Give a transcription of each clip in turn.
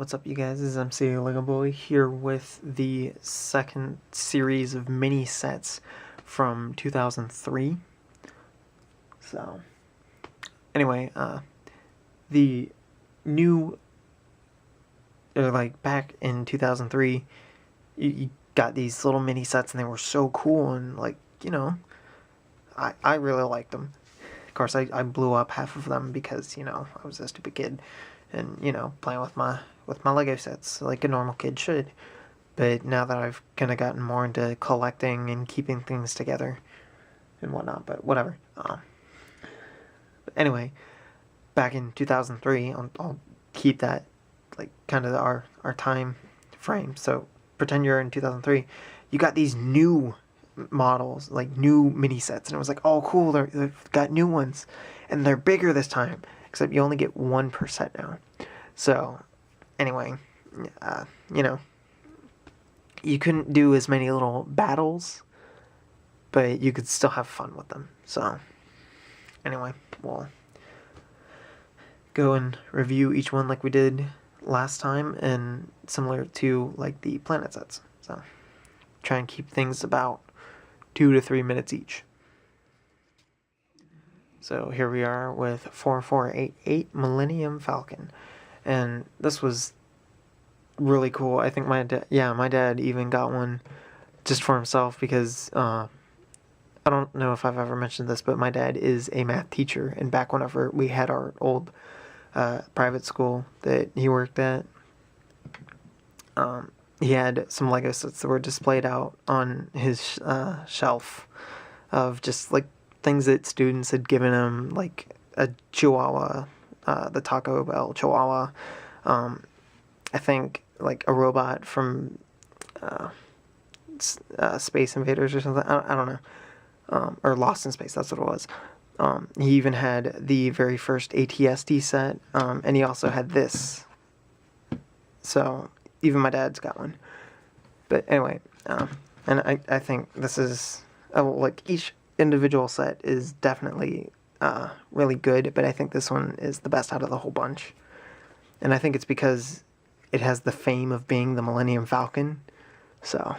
What's up, you guys? This is MCLegoboy here with the second series of mini sets from 2003. So, anyway, the new, back in 2003, you got these little mini sets and they were so cool and, I really liked them. Of course, I blew up half of them because, I was a stupid kid and, playing with my Lego sets like a normal kid should. But now that I've kind of gotten more into collecting and keeping things together and whatnot, but whatever. But anyway, back in 2003, I'll keep that kind of our time frame. So pretend you're in 2003. You got these new models, new mini sets, and it was like, oh cool, they've got new ones and they're bigger this time, except you only get one per set now. So anyway, you couldn't do as many little battles, but you could still have fun with them. So anyway, we'll go and review each one like we did last time, and similar to the planet sets. So try and keep things about 2 to 3 minutes each. So here we are with 4488 Millennium Falcon, and this was really cool. I think my dad even got one just for himself because I don't know if I've ever mentioned this, but my dad is a math teacher, and back whenever we had our old private school that he worked at, he had some Lego sets that were displayed out on his shelf of just things that students had given him, like a Chihuahua, the Taco Bell Chihuahua, I think a robot from Space Invaders or something, I don't know, or Lost in Space, that's what it was. He even had the very first ATST set, and he also had this. So even my dad's got one. But anyway, and I think this is, each individual set is definitely really good, but I think this one is the best out of the whole bunch. And I think it's because it has the fame of being the Millennium Falcon. So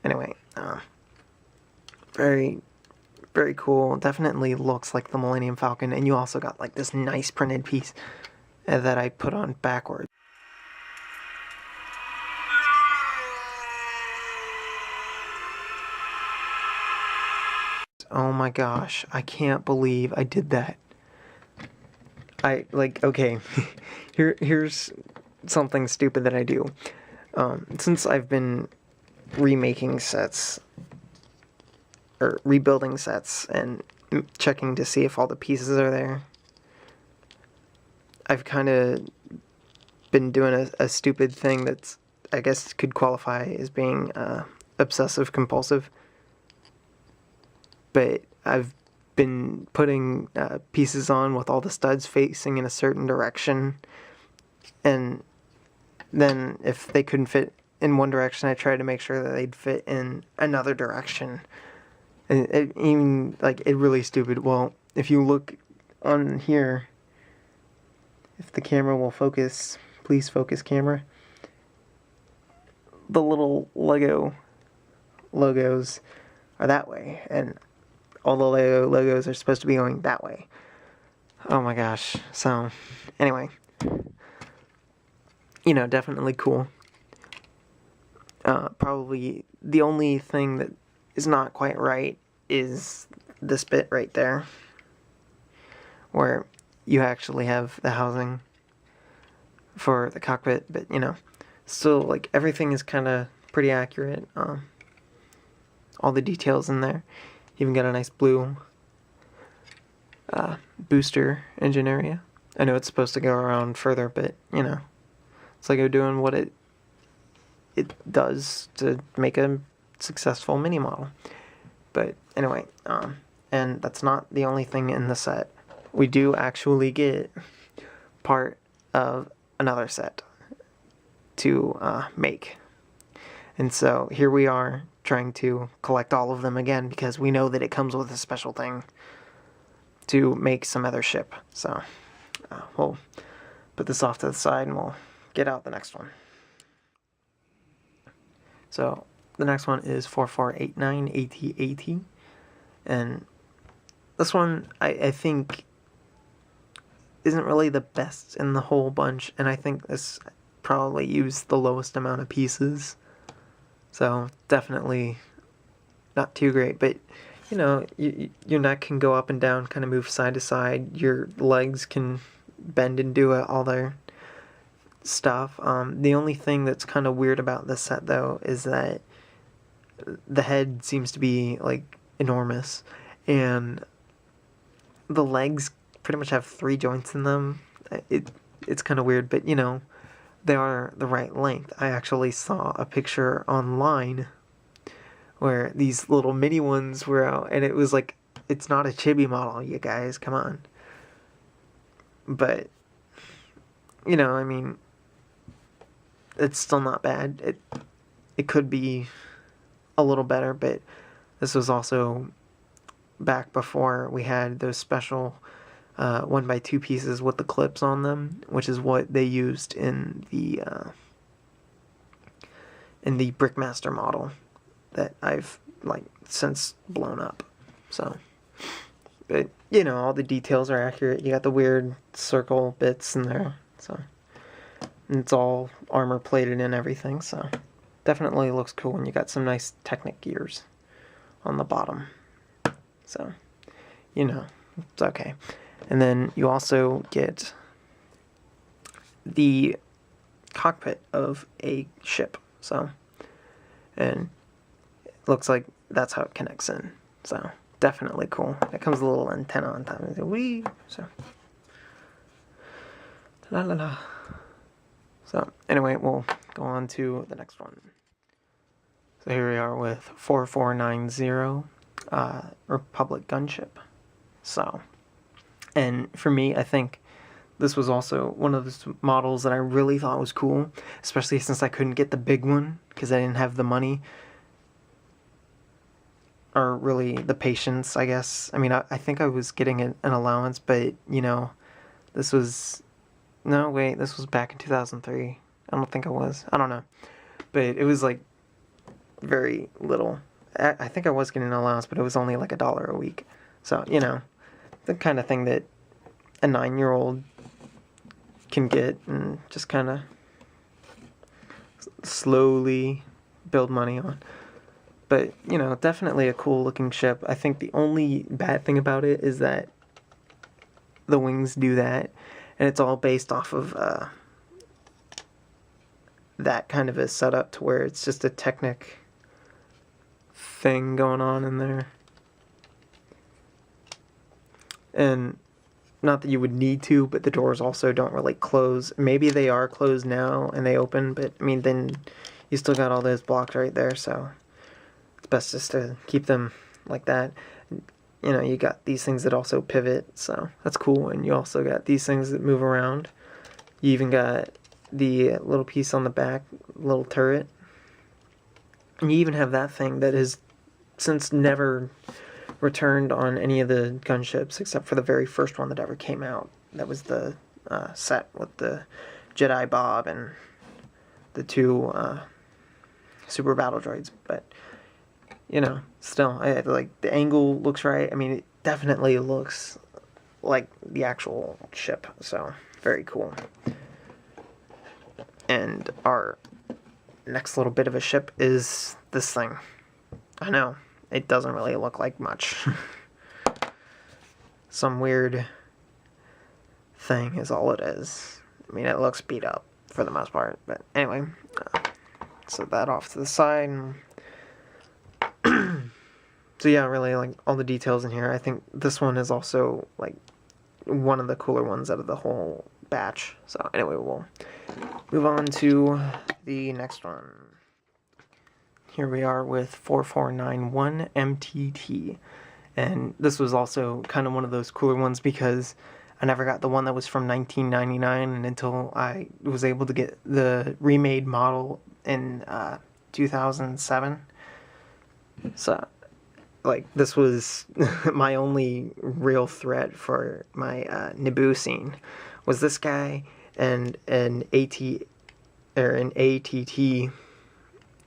anyway, very, very cool. Definitely looks like the Millennium Falcon, and you also got this nice printed piece that I put on backwards. Oh my gosh, I can't believe I did that. Okay, here's something stupid that I do. Since I've been remaking sets, or rebuilding sets, and checking to see if all the pieces are there, I've kind of been doing a stupid thing that's, I guess, could qualify as being obsessive compulsive. But I've been putting pieces on with all the studs facing in a certain direction, and then if they couldn't fit in one direction, I tried to make sure that they'd fit in another direction. And it really stupid. Well, if you look on here, if the camera will focus, please focus camera, the little Lego logos are that way, and all the Lego logos are supposed to be going that way. Oh my gosh. So anyway, definitely cool. Probably the only thing that is not quite right is this bit right there, where you actually have the housing for the cockpit, but still everything is kind of pretty accurate. All the details in there. Even got a nice blue booster engine area. I know it's supposed to go around further, but it's Lego doing what it does to make a successful mini model. But anyway, and that's not the only thing in the set. We do actually get part of another set to make. And so here we are trying to collect all of them again, because we know that it comes with a special thing to make some other ship. So we'll put this off to the side and we'll get out the next one. So the next one is 4489 AT-AT, and this one I think isn't really the best in the whole bunch, and I think this probably used the lowest amount of pieces, so definitely not too great. But you know, your neck can go up and down, kind of move side to side, your legs can bend and do all their stuff. The only thing that's kind of weird about this set though is that the head seems to be like enormous, and the legs pretty much have 3 joints in them. It's kind of weird, but you know, they are the right length. I actually saw a picture online where these little mini ones were out, and it was like, it's not a chibi model, you guys, come on. But you know, I mean, it's still not bad. It could be a little better, but this was also back before we had those special 1x2 pieces with the clips on them, which is what they used in the Brickmaster model that I've like since blown up. So, but you know, all the details are accurate. You got the weird circle bits in there, so and it's all armor plated and everything. So definitely looks cool, and you got some nice Technic gears on the bottom. So, you know, it's okay. And then you also get the cockpit of a ship. So, and it looks like that's how it connects in. So, definitely cool. It comes with a little antenna on top. Wee! So, la la la. So, anyway, we'll go on to the next one. So here we are with 4490 Republic Gunship. So, and for me, I think this was also one of the models that I really thought was cool, especially since I couldn't get the big one because I didn't have the money, or really the patience, I guess. I mean, I think I was getting an allowance, but, you know, this was... No, wait, this was back in 2003. I don't think I was. I don't know. But it was, like, very little. I think I was getting an allowance, but it was only, like, $1 a week. So, you know, the kind of thing that a 9-year-old can get and just kind of slowly build money on. But, you know, definitely a cool-looking ship. I think the only bad thing about it is that the wings do that. And it's all based off of that kind of a setup to where it's just a Technic thing going on in there. And not that you would need to, but the doors also don't really close. Maybe they are closed now and they open, but I mean, then you still got all those blocks right there, so it's best just to keep them like that. You know, you got these things that also pivot, so that's cool. And you also got these things that move around. You even got the little piece on the back, little turret. And you even have that thing that has since never returned on any of the gunships except for the very first one that ever came out. That was the set with the Jedi Bob and the 2 super battle droids. But you know, still, like, the angle looks right. I mean, it definitely looks like the actual ship, so very cool. And our next little bit of a ship is this thing. I know, it doesn't really look like much. Some weird thing is all it is. I mean, it looks beat up for the most part, but anyway, set that off to the side. So yeah, really, like, all the details in here. I think this one is also, like, one of the cooler ones out of the whole batch. So anyway, we'll move on to the next one. Here we are with 4491 MTT. And this was also kind of one of those cooler ones because I never got the one that was from 1999 and until I was able to get the remade model in 2007. So, like, this was my only real threat for my Naboo scene, was this guy, and an ATT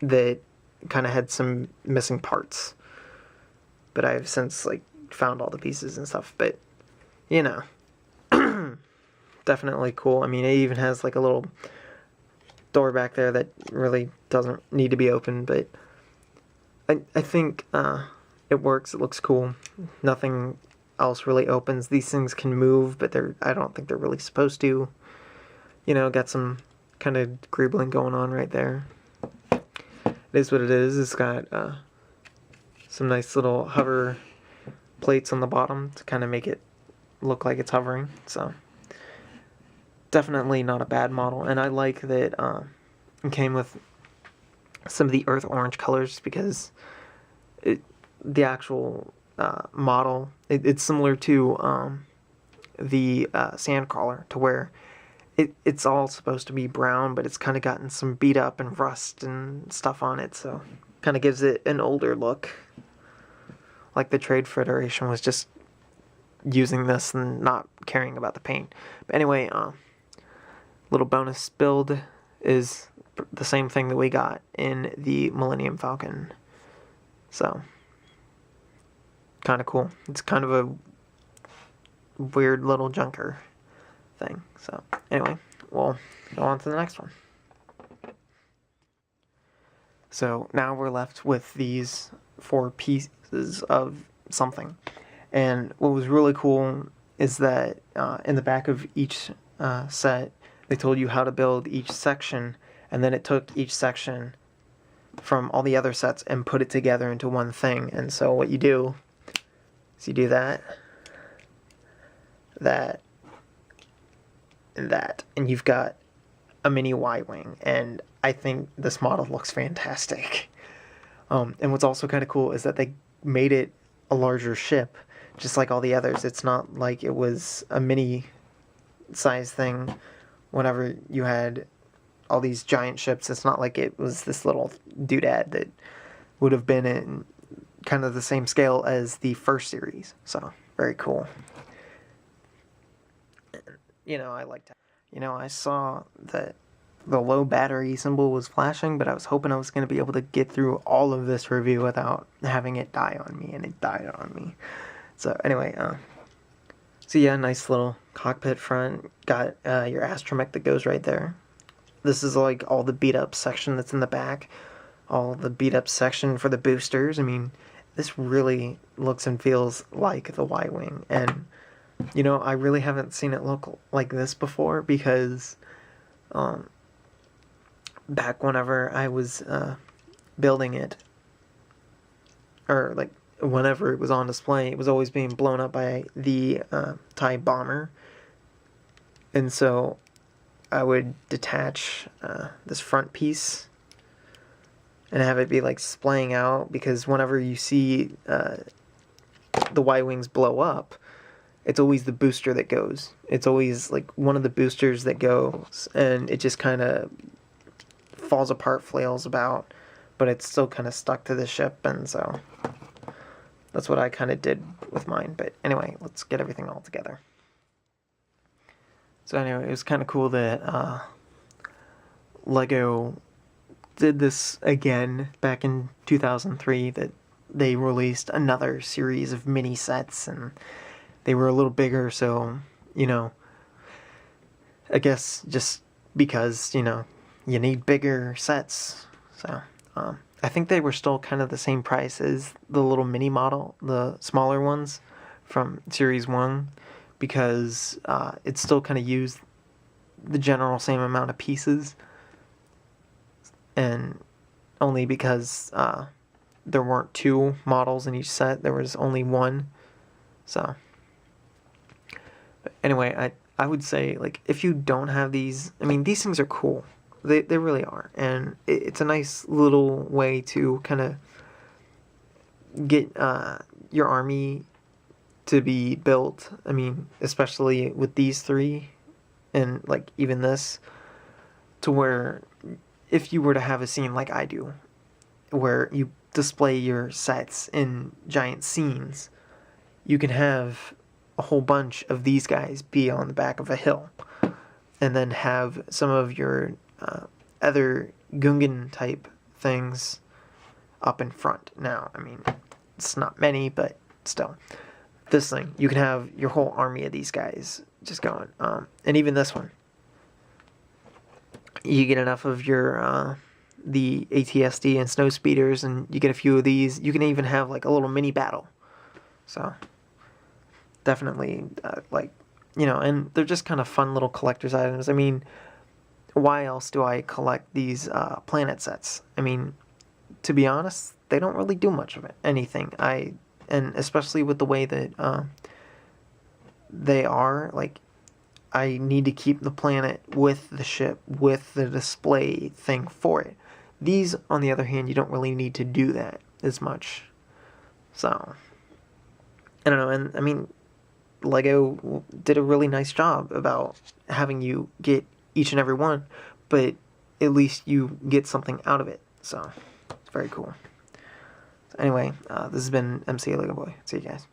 that kind of had some missing parts, but I've since like found all the pieces and stuff. But you know, definitely cool. I mean, it even has like a little door back there that really doesn't need to be opened, but I think it works. It looks cool. Nothing else really opens. These things can move, but I don't think they're really supposed to. You know, got some kind of greebling going on right there. It is what it is. It's got some nice little hover plates on the bottom to kind of make it look like it's hovering. So definitely not a bad model, and I like that it came with some of the earth orange colors, because the actual model, it's similar to the Sandcrawler, to where it's all supposed to be brown, but it's kind of gotten some beat up and rust and stuff on it, so kind of gives it an older look, like the Trade Federation was just using this and not caring about the paint. But anyway, little bonus build is the same thing that we got in the Millennium Falcon. So, kind of cool. It's kind of a weird little junker thing. So, anyway, we'll go on to the next one. So, now we're left with these 4 pieces of something. And what was really cool is that in the back of each set, they told you how to build each section, and then it took each section from all the other sets and put it together into one thing. And so what you do is you do that, and that, and you've got a mini Y-Wing, and I think this model looks fantastic. And what's also kind of cool is that they made it a larger ship, just like all the others. It's not like it was a mini size thing whenever you had all these giant ships. It's not like it was this little doodad that would have been in kind of the same scale as the first series. So, very cool. You know, I liked it. You know, I saw that the low battery symbol was flashing, but I was hoping I was going to be able to get through all of this review without having it die on me, and it died on me. So, anyway, so yeah, nice little cockpit front. Got your astromech that goes right there. This is like all the beat up section that's in the back. All the beat up section for the boosters. I mean, this really looks and feels like the Y-Wing. And, you know, I really haven't seen it look like this before, because back whenever I was building it, or like whenever it was on display, it was always being blown up by the TIE bomber. And so I would detach this front piece and have it be like splaying out, because whenever you see the Y-Wings blow up, it's always the booster that goes. It's always like one of the boosters that goes, and it just kind of falls apart, flails about, but it's still kind of stuck to the ship, and so that's what I kind of did with mine. But anyway, let's get everything all together. So anyway, it was kind of cool that Lego did this again back in 2003, that they released another series of mini sets, and they were a little bigger, so, you know, I guess just because, you know, you need bigger sets. So, I think they were still kind of the same price as the little mini model, the smaller ones from Series 1, because it still kind of used the general same amount of pieces, and only because there weren't 2 models in each set, there was only 1. So, but anyway, I would say, like, if you don't have these, I mean, these things are cool. They really are, and it's a nice little way to kind of get your army to be built. I mean, especially with these 3, and like even this, to where if you were to have a scene like I do, where you display your sets in giant scenes, you can have a whole bunch of these guys be on the back of a hill and then have some of your other Gungan type things up in front. Now, I mean, it's not many, but still. This thing, you can have your whole army of these guys just going. And even this one. You get enough of your the ATSD and snow speeders, and you get a few of these. You can even have like a little mini battle. So definitely like, you know, and they're just kind of fun little collector's items. I mean, why else do I collect these planet sets? I mean, to be honest, they don't really do much of anything. And especially with the way that they are, like, I need to keep the planet with the ship, with the display thing for it. These, on the other hand, you don't really need to do that as much. So, I don't know, and I mean, Lego did a really nice job about having you get each and every one, but at least you get something out of it. So, it's very cool. So anyway, this has been MCLegoboy. See you guys.